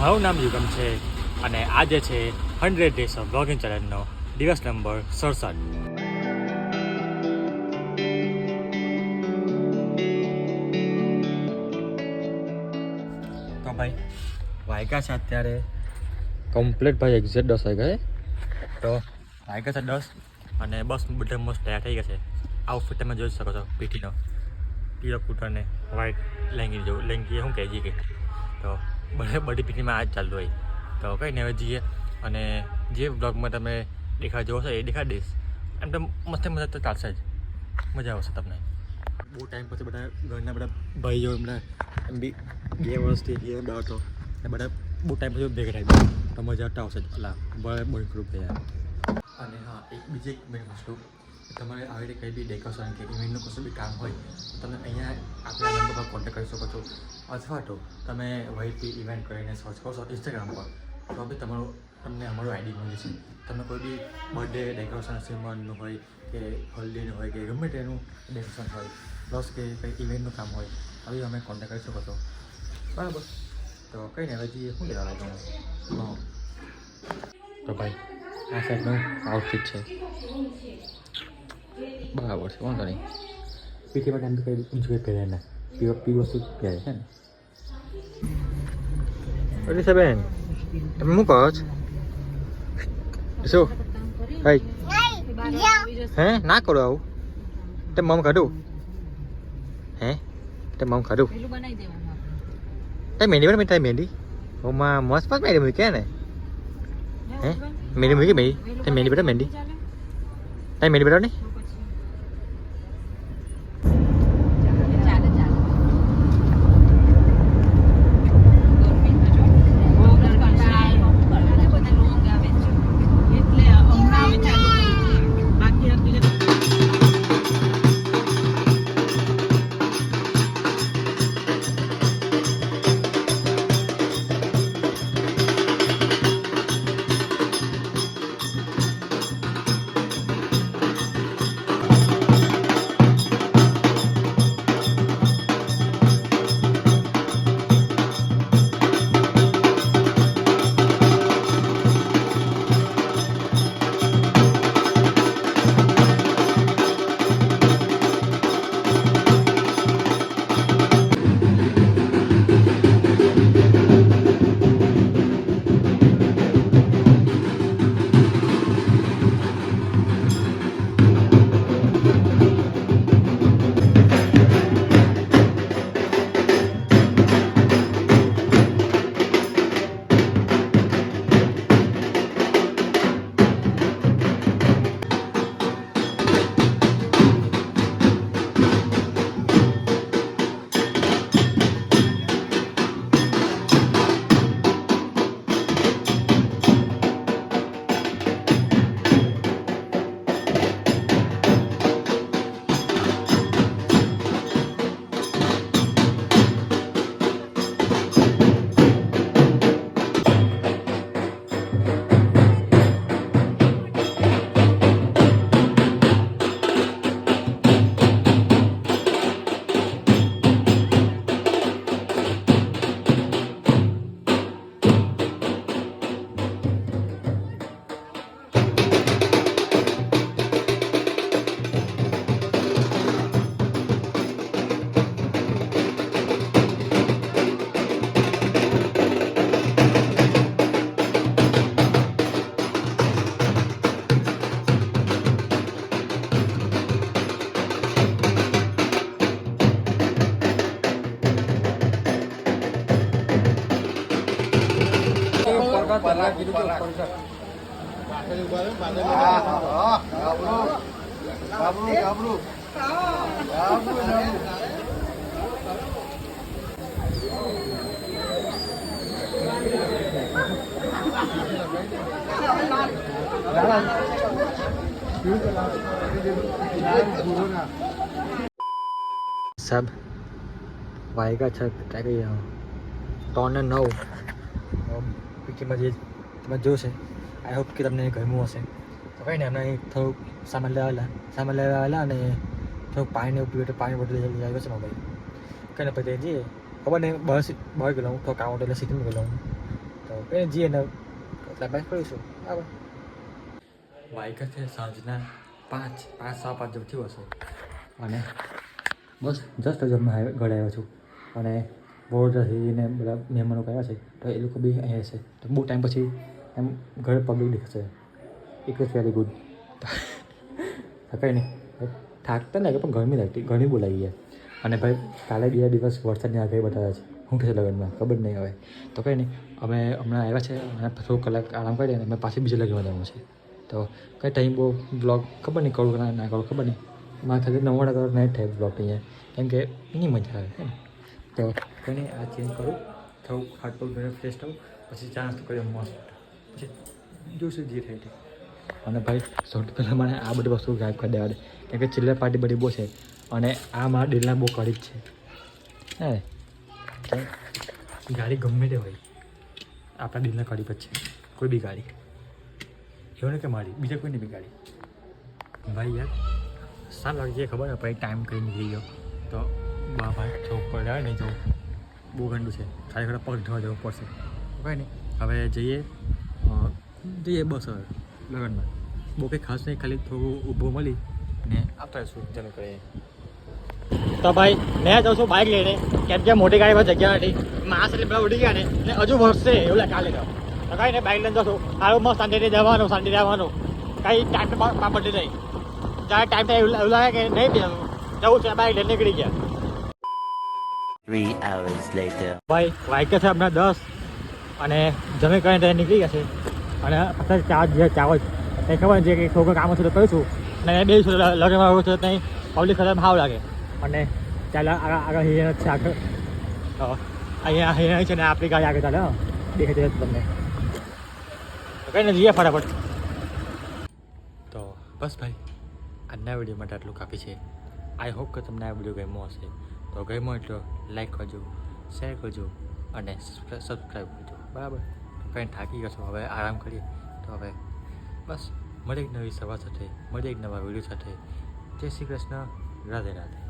મારું નામ યુગમ છે અને આજે છે 100 ડેઝ ઓફ બ્લોગિંગ ચેલેન્જનો દિવસ નંબર 67. તો ભાઈ વાગ્યા છે અત્યારે કમ્પ્લીટ ભાઈ એક્ઝેક્ટ 10 વાગ્યા તો વાગ્યા છે 10 અને બસ બધા મસ્ત તૈયાર થઈ ગયા છે. આઉટફિટ તમે જોઈ શકો છો પીઠીનો પીળો કૂટરને વ્હાઈટ લેંગી જેવું લેંગી શું કહે કે તો બધી પીઠીમાં આ જ ચાલતું હોય તો કંઈ નહીં હવે જઈએ અને જે બ્લોગમાં તમે દેખાડ જોવો છો એ દેખાડી દઈશ. એમ તો મસ્ત મજા તો ચાલશે જ, મજા આવશે તમને. બહુ ટાઈમ પછી બધા ઘરના બધા ભાઈઓ એમના એમ બી 2 વર્ષથી એ બે હતો એ બધા બહુ ટાઈમ પછી ભેગા થાય તો મજા તો આવશે જ. અલા બહુ ગ્રુપ થયા. અને હા બીજી એક મેઇન વસ્તુ તમારે આવી રીતે કંઈ બી ડેકોરેશન કે ઇવેન્ટનું કશું બી કામ હોય તો તમે અહીંયા આપણા નંબર પર કોન્ટેક્ટ કરી શકો છો અથવા તો તમે વહીથી ઇવેન્ટ કરીને સર્ચ કરશો ઇન્સ્ટાગ્રામ પર તો બી તમને અમારું આઈડી મળી છે. તમે કોઈ બી બર્થડે ડેકોરેશન સિમરનું હોય કે હલ્દીનું હોય કે ગમે તેનું ડેકોરેશન હોય પ્લસ કે કંઈ ઇવેન્ટનું કામ હોય આવી અમે કોન્ટેક્ટ કરી શકો છો. બરાબર તો કંઈ નહીં હવે જઈએ શું લેવા લાગ્યું તો ભાઈ આ સાઈડનું આઉટફિટ છે બરાબર છે વાંધો નહીં. પીઠી માટે એમ તો કંઈ ઊંચું કંઈ પહેરે ના પીવો વસ્તુ પહેરે છે ને. અરીસાબેન તમે શું કહો છો શું ભાઈ હે ના કરો આવું તે મમ કાઢું હે તે મમ કાઢું તે મહેંદી બને તારી મહેંદી ઓમાં મસ્ત મસ્ત મહેંદી મૂકી ને હે મહેંદી મૂકી ભાઈ તે મહેંદી બેટા મહેંદી તારી મહેંદી બેટા ને સાહેબ વાયગા છે ક્યાં ગઈ 3:09 પીટીમાં જે તમે જોશે આઈ હોપ કે તમને ગમ્યું હશે તો કંઈ ને એમને થોડુંક સામાન લેવા આવેલા અને થોડુંક પાણી પીવું એટલે પાણી બોટલ લઈ આવ્યો છે ભાઈ કંઈ ને પછી જઈએ ખબર નહીં બહાર ગયેલો હું થોડુંક આઉટ એટલે સિટીમાં ગયેલો હું તો કંઈ જઈએ ને એટલે બાઈક કરીશું બરાબર વાયગા છે સાંજના 5:05 જેવું થયું હશે અને બસ જસ્ટ જ ઘરે આવ્યો છું અને વડોદરાથી ને બધા મહેમાનો આવ્યા છે તો એ લોકો બી અહીંયા છે તો બહુ ટાઈમ પછી એમ ઘરે પબ્લિક દેખાશે ઇટ વોઝ વેરી ગુડ કંઈ નહીં થાકતા લાગે પણ ગરમી લાગતી ઘણી બહુ લાગી ગયા અને ભાઈ કાલે 2 દિવસ વરસાદની આગાહી બતાવ્યા છે શું કહેશે લગ્નમાં ખબર નહીં હવે તો કંઈ નહીં અમે હમણાં આવ્યા છે અને થોડું કલાક આરામ કરીએ અને અમે પાછી બીજે લગ્નમાં જવાનું છે તો કંઈ ટાઈમ બહુ બ્લોગ ખબર નહીં કરું ના કરું ખબર નહીં મારા ખાતે 9 કરોડ નહીં થાય બ્લોગ અહીંયા કેમ કે એની મજા આવે ને તો કંઈ નહીં આ ચેન્જ કરું થોડુંક હાથ પગ ઘરે ફ્રેશ થવું પછી ચા નાસ્તો કરીએ મસ્ત પછી જોઈશું જે થાય તે અને ભાઈ સૌથી પહેલાં મને આ બધી વસ્તુ ગાયબ કરી દેવા દે કેમ કે ચિલ્લર પાર્ટી બધી બહુ છે અને આ મારા દિલના બહુ કડી જ છે હે ગાડી ગમે તે હોય આપણા દિલના કડી પર છે કોઈ બી ગાડી એવું નહીં કે મારી બીજા કોઈની બી ગાડી ભાઈ યાર સારું લાગે છે ખબર ને પછી ટાઈમ કઈ નીકળી ગયો તો ભાઈ ચોક પર જાય નહીં જો બહુ ગંડું છે ખાલી ખરા પગ ધોવા જવું પડશે કંઈ નહીં હવે જઈએ બસ હવે લગ્નમાં બહુ કંઈ ખાસ નહીં ખાલી થોડું ઊભું મળી ને આવતા રહીશું ચાલો કરીએ તો ભાઈ મેં જાઉં છું બાઇક લઈને કેમ કે મોટી ગાડી પર જગ્યા નથી માસ એટલે બધા ઉડી ગયા ને હજુ ભરશે એવું લાગે કાલે તો કાંઈ નહીં બાઇક લઈને જશું સારું મસ્ત શાંતિથી જવાનું શાંતિથી આવવાનું કાંઈ ટાઈમ પાપડ નહીં જ્યારે ટાઈમ થાય એવું લાગે કે નહીં પીવાનું જવું છે બાઇક લઈને નીકળી ગયા 3 hours later. ભાઈ વાગ્યા છે હમણાં 10 અને જમી કરીને ત્યાં નીકળી ગયા છે અને અત્યારે ચા હોય કંઈ ખબર છે કે થોડું કામ હશે તો કરીશું અને બે લગ્નમાં આવું છે ત્યાં પબ્લિક ખતમ સારું લાગે અને ચાલે આગળ હિરણ છે આગળ અહીંયા હિરણ છે ને આપણી ગાડી આગળ ચાલે દેખાય છે તમને કંઈ ને જઈએ ફટાફટ તો બસ ભાઈ આજના વિડીયો માટે આટલું કાફી છે આઈ હોપ કે તમને આ વિડીયો ગમ્યો હશે તો ગમ્યો એટલો લાઈક કરજો શેર કરજો અને સબસ્ક્રાઈબ કરજો બરાબર કંઈ થાકી ગયો છો હવે આરામ કરીએ તો હવે બસ મળે એક નવી સભા સાથે મળે એક નવા વિડીયો સાથે જય શ્રી કૃષ્ણ રાધે રાધે